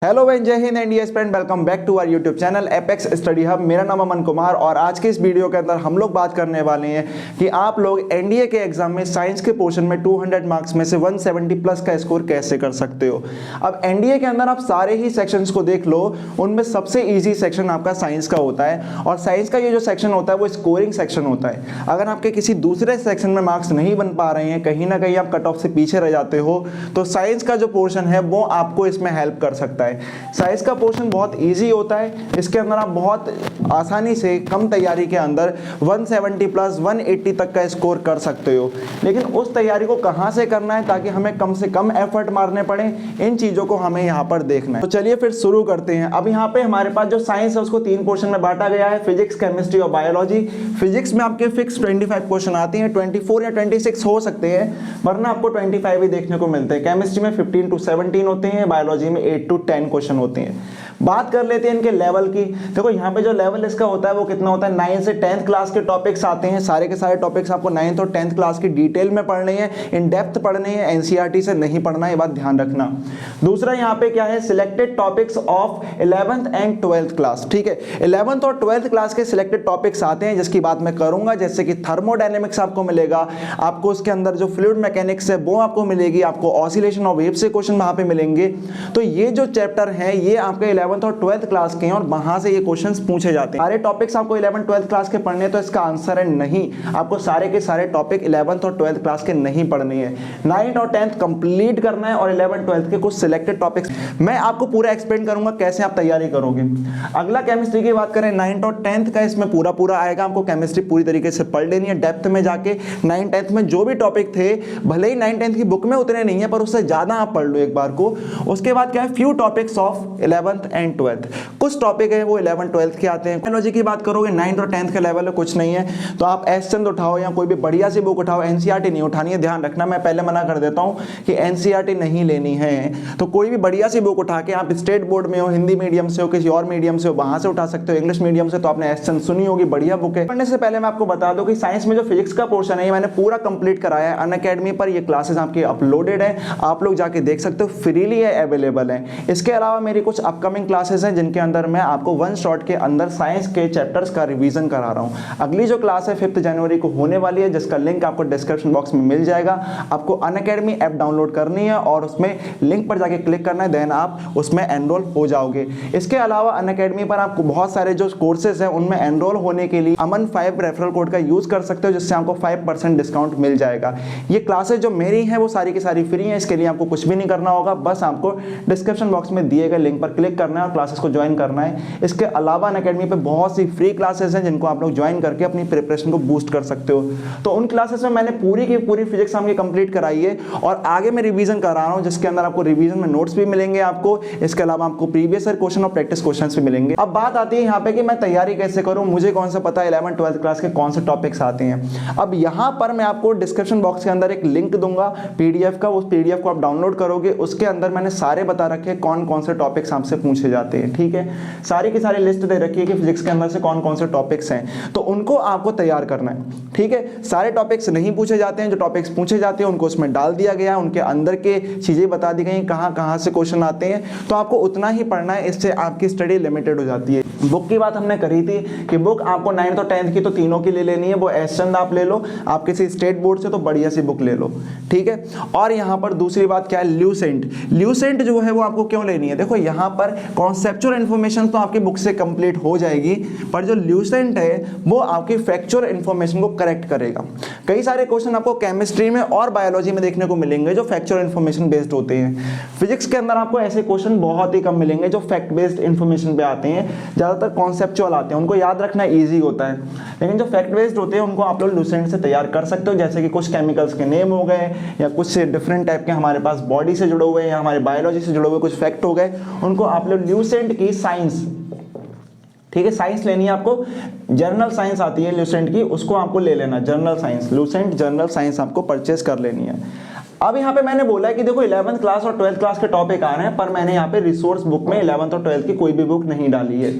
Hello भाई, जय Hind and yes friend, welcome back to our YouTube channel Apex Study Hub. मेरा नाम अमन कुमार और आज के इस वीडियो के अंदर हम लोग बात करने वाले हैं कि आप लोग एनडीए के एग्जाम में साइंस के पोर्शन में 200 मार्क्स में से 170 प्लस का स्कोर कैसे कर सकते हो। अब एनडीए के अंदर आप सारे ही सेक्शंस को देख लो, उनमें सबसे ईजी सेक्शन आपका साइंस का होता है और साइंस का ये जो सेक्शन होता है वो स्कोरिंग सेक्शन होता है। अगर आपके किसी दूसरे सेक्शन में मार्क्स नहीं बन पा रहे हैं, कहीं ना कहीं आप कट ऑफ से पीछे रह जाते हो, तो साइंस का जो पोर्शन है वो आपको इसमें हेल्प कर सकता है। साइंस का पोर्शन बहुत इजी होता है, इसके अंदर आप बहुत आसानी से कम तैयारी के अंदर 170 प्लस 180 तक का स्कोर कर सकते हो। लेकिन उस तैयारी को कहां से करना है ताकि हमें कम से कम एफर्ट मारने पड़े, इन चीजों को हमें यहां पर देखना है। तो चलिए फिर शुरू करते हैं। अब यहां पे हमारे पास जो साइंस है उसको 3 पोर्शन में बांटा गया है, फिजिक्स, केमिस्ट्री और बायोलॉजी। फिजिक्स में आपके फिक्स 25 क्वेश्चन आते हैं, 24 या 26 हो सकते हैं, वरना आपको 25 ही देखने को मिलते हैं। केमिस्ट्री में 15 to 17 होते हैं, बायोलॉजी में 8 to 10 क्वेश्चन होते हैं। बात कर लेते हैं इनके लेवल की। देखो यहाँ पे जो लेवल इसका होता है वो कितना होता है, 9 से 10th क्लास के टॉपिक्स आते हैं। सारे के सारे टॉपिक्स आपको 9th और 10th क्लास की डिटेल में पढ़ने हैं, इन डेप्थ पढ़ने हैं, एनसीईआरटी से नहीं पढ़ना है, ये बात ध्यान रखना। दूसरा यहाँ पे क्या है, selected topics of 11th and 12th class. ठीक है, 11th और 12th क्लास के सिलेक्टेड टॉपिक्स आते हैं जिसकी बात मैं करूंगा, जैसे कि थर्मोडायनेमिक्स आपको मिलेगा, आपको उसके अंदर जो फ्लूइड मैकेनिक्स है वो आपको मिलेगी, आपको ऑसिलेशन और वेव से क्वेश्चन वहां पे मिलेंगे। तो ये जो चैप्टर है ये आपके 11th और 12th क्लास के हैं और वहां से ये क्वेश्चंस पूछे जाते हैं। सारे टॉपिक्स आपको 11th 12th क्लास के पढ़ने हैं, तो इसका आंसर है नहीं। आपको सारे के सारे टॉपिक 11th और 12th क्लास के नहीं पढ़ने हैं। 9th और 10th कंप्लीट करना है और 11th 12th के कुछ सिलेक्टेड टॉपिक्स मैं आपको पूरा एक्सप्लेन करूंगा कैसे आप तैयारी करोगे। अगला केमिस्ट्री की बात करें, 9th और 10th का इसमें पूरा आएगा। आपको केमिस्ट्री पूरी तरीके से पढ़ लेनी है, डेप्थ में जाके 9th 10th में जो भी टॉपिक थे, भले ही 9th 10th की बुक में उतने नहीं है पर उससे ज्यादा आप पढ़ लो एक बार को। उसके बाद क्या है, few topics of 11th and 12th। कुछ टॉपिक है वो 11th 12th के आते हैं। बायोलॉजी की बात करोगे 9th और 10th के लेवल में कुछ नहीं है, तो आप एसचंद उठाओ या कोई भी बढ़िया सी बुक उठाओ। एनसीईआरटी नहीं उठानी है, ध्यान रखना, मैं पहले मना कर देता हूं कि एनसीईआरटी नहीं लेनी है। तो कोई भी बढ़िया सी बुक उठा के, आप स्टेट बोर्ड में हो, हिंदी मीडियम से हो, किसी और मीडियम से हो, वहां से उठा सकते हो। इंग्लिश मीडियम से तो आपने एसचंद सुनी होगी, बढ़िया बुक है। पढ़ने से पहले मैं आपको बता दूं कि साइंस में जो फिजिक्स का पोर्शन है ये मैंने पूरा कंप्लीट कराया है अनअकैडमी पर। ये क्लासेस आपकी अपलोडेड है, आप लोग जाके देख सकते हो, फ्रीली है, अवेलेबल है। इसके अलावा मेरी कुछ अपकमिंग क्लासेस हैं जिनके अंदर मैं आपको वन शॉट के अंदर साइंस के चैप्टर्स का रिवीजन करा रहा हूं। अगली जो क्लास है 5 जनवरी को होने वाली है, जिसका लिंक आपको डिस्क्रिप्शन बॉक्स में मिल जाएगा। आपको अनअकैडमी ऐप डाउनलोड करनी है और उसमें लिंक पर जाके क्लिक करना है, देन आप उसमें एनरोल हो जाओगे। इसके अलावा अनअकैडमी पर आपको बहुत सारे जो कोर्सेज हैं उनमें एनरोल होने के लिए अमन 5 रेफरल कोड का यूज कर सकते हो, जिससे आपको 5% डिस्काउंट मिल जाएगा। ये क्लासेज जो मेरी हैं वो सारी की सारी फ्री हैं, इसके लिए आपको कुछ भी नहीं करना होगा, बस आपको डिस्क्रिप्शन बॉक्स में दिए गए लिंक पर क्लिक करना है और क्लासेस को ज्वाइन करना है। इसके अलावा अनअकैडमी पे बहुत सी फ्री क्लासेस हैं जिनको आप लोग ज्वाइन करके अपनी प्रिपरेशन को बूस्ट कर सकते हो। तो उन क्लासेस में मैंने पूरी की पूरी फिजिक्स आपकी कंप्लीट कराई है और आगे मैं रिवीजन करा रहा हूं, जिसके अंदर आपको रिवीजन में नोट्स भी मिलेंगे आपको। इसके अलावा आपको प्रीवियस ईयर क्वेश्चन और प्रैक्टिस क्वेश्चंस भी मिलेंगे। अब बात आती है यहाँ पे कि मैं तैयारी कैसे करूं, मुझे कौन सा पता है 11th 12th क्लास के कौन से टॉपिक्स आते हैं। अब यहाँ पर मैं आपको डिस्क्रिप्शन बॉक्स के अंदर एक लिंक दूंगा पीडीएफ का, उस पीडीएफ को आप डाउनलोड करोगे, उसके अंदर मैंने सारे बता रखे कौन कौन से टॉपिक्स आपसे पूछे जाते हैं। ठीक है, सारी की सारी लिस्ट दे रखी है कि फिजिक्स के अंदर से कौन कौन से टॉपिक्स हैं, तो उनको आपको तैयार करना है। ठीक है, सारे टॉपिक्स नहीं पूछे जाते हैं, जो टॉपिक्स पूछे जाते हैं उनको उसमें डाल दिया गया है, उनके अंदर के चीजें बता दी गई कहां कहां से क्वेश्चन आते हैं, तो आपको उतना ही पढ़ना है, इससे आपकी स्टडी लिमिटेड हो जाती है। बुक की बात हमने करी थी कि बुक आपको 9th और 10th की तो तीनों की ले लेनी है, वो एसचंद आप ले लो, आप किसी स्टेट बोर्ड से तो बढ़िया सी बुक ले लो। ठीक है, और यहाँ पर दूसरी बात क्या है, ल्यूसेंट। ल्यूसेंट जो है वो आपको क्यों लेनी है, देखो यहाँ पर कॉन्सेप्चुअल इन्फॉर्मेशन तो आपकी बुक से कंप्लीट हो जाएगी, पर जो ल्यूसेंट है वो आपकी फैक्चुअल इंफॉर्मेशन को करेक्ट करेगा। कई सारे क्वेश्चन आपको केमिस्ट्री में और बायोलॉजी में देखने को मिलेंगे जो फैक्चुअल इंफॉर्मेशन बेस्ड होते हैं। फिजिक्स के अंदर आपको ऐसे क्वेश्चन बहुत ही कम मिलेंगे जो फैक्ट बेस्ड इंफॉर्मेशन पे आते हैं, ज्यादातर कॉन्सेप्चुअल आते हैं, उनको याद रखना इजी होता है। लेकिन जो फैक्ट बेस्ड होते हैं उनको आप लोग ल्यूसेंट से तैयार कर सकते हो, जैसे कि कुछ केमिकल्स के नेम हो गए या कुछ डिफरेंट टाइप के हमारे पास बॉडी से जुड़े हुए या हमारे बायोलॉजी से जुड़े हुए कुछ फैक्ट हो गए, उनको आप लोग ल्यूसेंट की साइंस, ठीक है, साइंस लेनी है आपको, जर्नल साइंस आती है ल्यूसेंट की, उसको आपको ले लेना, journal science, Lucent journal science आपको परचेस कर लेनी है। अब यहाँ पे मैंने बोला है कि देखो 11th क्लास और 12th क्लास के टॉपिक आ रहे हैं, पर मैंने यहाँ पे रिसोर्स बुक में 11th और 12th की कोई भी बुक नहीं डाली है।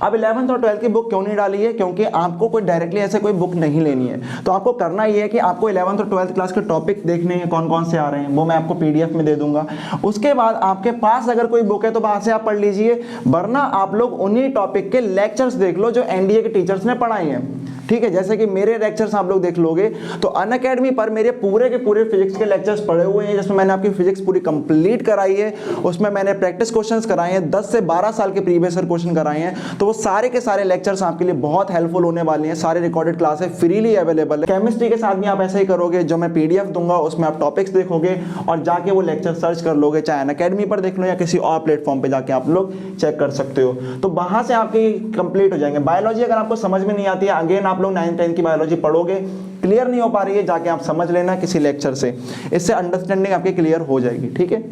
अब 11th और 12th की बुक क्यों नहीं डाली है? क्योंकि आपको कोई डायरेक्टली ऐसे कोई बुक नहीं लेनी है। तो आपको करना ये है कि आपको 11th और 12th क्लास के टॉपिक देखने हैं कौन कौन से आ रहे हैं, वो मैं आपको पीडीएफ में दे दूंगा। उसके बाद आपके पास अगर कोई बुक है तो वहां से आप पढ़ लीजिए, वरना आप लोग उन्हीं टॉपिक के लेक्चर्स देख लो जो एनडीए के टीचर्स ने पढ़ाए हैं। ठीक है, जैसे कि मेरे लेक्चर्स आप लोग देख लोगे तो अनअकैडमी पर मेरे पूरे के पूरे फिजिक्स के लेक्चर्स पड़े हुए हैं, जिसमें मैंने आपकी फिजिक्स पूरी कंप्लीट कराई है। उसमें मैंने प्रैक्टिस क्वेश्चंस कराए हैं, 10 से 12 साल के प्रीवियस ईयर क्वेश्चन कराए हैं। तो वो सारे के सारे लेक्चर्स आपके लिए बहुत हेल्पफुल होने वाले हैं। सारे रिकॉर्डेड क्लास है, फ्रीली अवेलेबल है। केमिस्ट्री के साथ भी आप ऐसा ही करोगे, जो मैं पीडीएफ दूंगा उसमें आप टॉपिक्स देखोगे और जाके वो लेक्चर सर्च कर लोगे, चाहे अनअकैडमी पर देख लो या किसी और प्लेटफॉर्म पे जाके आप लोग चेक कर सकते हो। तो वहां से आपके कंप्लीट हो जाएंगे। बायोलॉजी अगर आपको समझ में नहीं आती है, अगेन आप लोग 9th 10th की बायोलॉजी पढ़ोगे, क्लियर नहीं हो पा रही है, जाके आप समझ लेना किसी लेक्चर से, इससे अंडरस्टैंडिंग आपकी क्लियर हो जाएगी। ठीक है,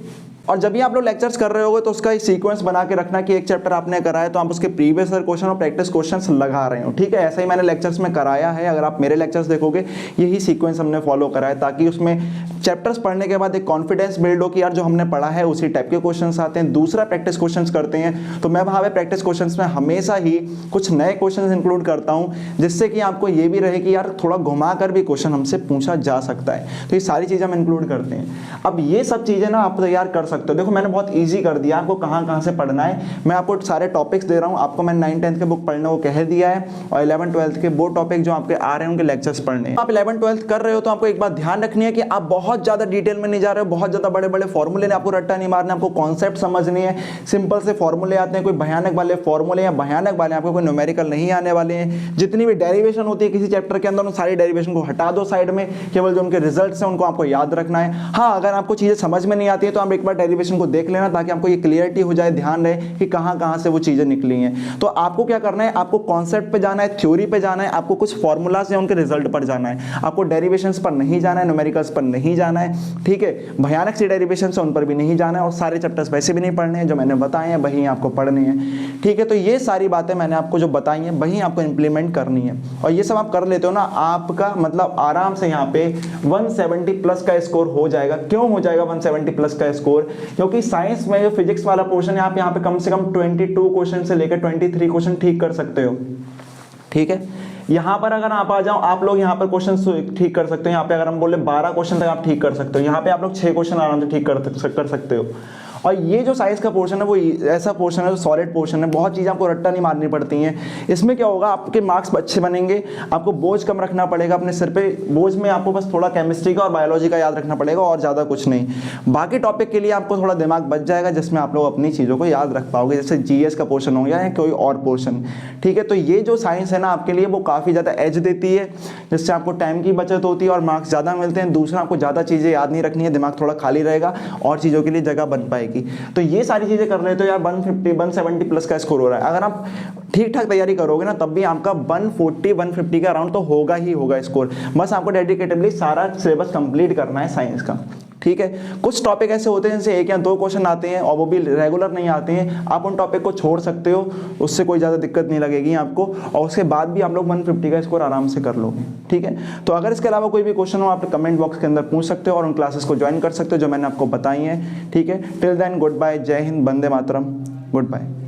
और जब भी आप लोग लेक्चर्स कर रहे होगे तो उसका एक सीक्वेंस बना के रखना कि एक चैप्टर आपने कराया तो आप उसके प्रीवियस ईयर क्वेश्चन और प्रैक्टिस क्वेश्चंस लगा रहे हो। ठीक है, ऐसा ही मैंने लेक्चर्स में कराया है। अगर आप मेरे लेक्चर्स देखोगे यही सीक्वेंस हमने फॉलो करा है, ताकि उसमें चैप्टर्स पढ़ने के बाद एक कॉन्फिडेंस बिल्ड हो कि यार जो हमने पढ़ा है उसी टाइप के क्वेश्चंस आते हैं। दूसरा प्रैक्टिस क्वेश्चंस करते हैं, तो मैं वहाँ पे प्रैक्टिस क्वेश्चंस में हमेशा ही कुछ नए क्वेश्चंस इंक्लूड करता हूँ, जिससे कि आपको ये भी रहे कि यार थोड़ा घुमा कर भी क्वेश्चन हमसे पूछा जा सकता है। तो ये सारी चीज़ें हम इंक्लूड करते हैं। अब ये सब चीज़ें ना आप तैयार कर सकते हो। देखो मैंने बहुत ईजी कर दिया आपको कहाँ से पढ़ना है। मैं आपको सारे टॉपिक्स दे रहा हूँ, आपको मैंने 9th 10th के बुक पढ़ने को कह दिया है, और 11th 12th के वो टॉपिक जो आपके आ रहे हैं उनके लेक्चर्स पढ़ने हैं। आप 11th 12th कर रहे हो तो आपको एक बात ध्यान रखनी है कि आप बहुत ज़्यादा डिटेल में नहीं जा रहे हो, बहुत ज़्यादा बड़े बड़े फॉर्मूले ने आपको रट्टा नहीं मारना, आपको कॉन्सेप्ट समझनी है। सिंपल से फॉर्मूले आते हैं, कोई भयानक वाले फॉर्मूले या भयानक वाले आपको कोई न्यूमेरिकल नहीं आने वाले हैं। जितनी भी डेरिवेशन होती है किसी चैप्टर के अंदर, उन सारी डेरिवेशन को हटा दो साइड में, केवल जो उनके रिजल्ट्स हैं उनको आपको याद रखना है। हाँ, अगर आपको चीज़ें समझ में नहीं आती है तो आप एक बार डेरिवेशन को देख लेना, ताकि आपको ये क्लियरिटी हो जाए, ध्यान रहे कि कहाँ से वो चीज़ें निकली हैं। तो आपको क्या करना है, आपको कॉन्सेप्ट पे जाना है, थ्योरी पे जाना है, आपको कुछ फॉर्मूलाज हैं उनके रिजल्ट पर जाना है। आपको डेरिवेशंस पर नहीं जाना है, न्यूमेरिकल्स पर नहीं जाना है। ठीक है, भयानक सी डेरिवेशंस उन पर भी नहीं जाना है, और सारे चैप्टर्स वैसे भी नहीं पढ़ने हैं, जो मैंने बताए हैं वही आपको पढ़ने हैं। ठीक है, तो ये सारी बातें मैंने आपको जो बताई हैं वही आपको इंप्लीमेंट करनी है, और ये सब आप कर लेते हो ना, आपका मतलब आराम से यहाँ पे 170 प्लस का स्कोर हो जाएगा। क्यों हो जाएगा 170 प्लस का स्कोर? क्योंकि साइंस में जो फिजिक्स वाला पोर्शन है, आप यहाँ पे कम से कम 22 क्वेश्चन से लेकर 23 क्वेश्चन ठीक कर सकते हो। ठीक है, यहाँ पर अगर आप आ जाओ, आप लोग यहाँ पर क्वेश्चन ठीक कर सकते हो। यहाँ पे अगर हम बोले 12 क्वेश्चन तक आप ठीक कर सकते हो, यहाँ पे आप लोग 6 क्वेश्चन आराम से ठीक कर सकते हो। और ये जो साइंस का पोर्शन है वो ऐसा पोर्शन है जो सॉलिड पोर्शन है, बहुत चीज़ें आपको रट्टा नहीं मारनी पड़ती हैं। इसमें क्या होगा, आपके मार्क्स अच्छे बनेंगे, आपको बोझ कम रखना पड़ेगा अपने सिर पे। बोझ में आपको बस थोड़ा केमिस्ट्री का और बायोलॉजी का याद रखना पड़ेगा, और ज़्यादा कुछ नहीं। बाकी टॉपिक के लिए आपको थोड़ा दिमाग बच जाएगा, जिसमें आप लोग अपनी चीज़ों को याद रख पाओगे, जैसे जीएस का पोर्शन हो गया या कोई और पोर्शन। ठीक है, तो ये जो साइंस है ना आपके लिए वो काफ़ी ज़्यादा एज देती है, जिससे आपको टाइम की बचत होती है और मार्क्स ज़्यादा मिलते हैं। दूसरा, आपको ज़्यादा चीज़ें याद नहीं रखनी है, दिमाग थोड़ा खाली रहेगा और चीज़ों के लिए जगह बन पाएगी। तो ये सारी चीजें कर लेते हो यार, 170 प्लस का स्कोर हो रहा है। अगर आप ठीक ठाक तैयारी करोगे ना, तब भी आपका 140-150 का अराउंड तो होगा ही होगा स्कोर। बस आपको डेडिकेटेडली सारा सिलेबस कंप्लीट करना है साइंस का। ठीक है, कुछ टॉपिक ऐसे होते हैं जिनसे 1 या 2 क्वेश्चन आते हैं और वो भी रेगुलर नहीं आते हैं, आप उन टॉपिक को छोड़ सकते हो, उससे कोई ज़्यादा दिक्कत नहीं लगेगी आपको, और उसके बाद भी आप लोग 150 का स्कोर आराम से कर लोगे। ठीक है, तो अगर इसके अलावा कोई भी क्वेश्चन हो आप कमेंट बॉक्स के अंदर पूछ सकते हो और उन क्लासेस को ज्वाइन कर सकते हो जो मैंने आपको बताई हैं। ठीक है, टिल देन गुड बाय, जय हिंद, वंदे मातरम, गुड बाय।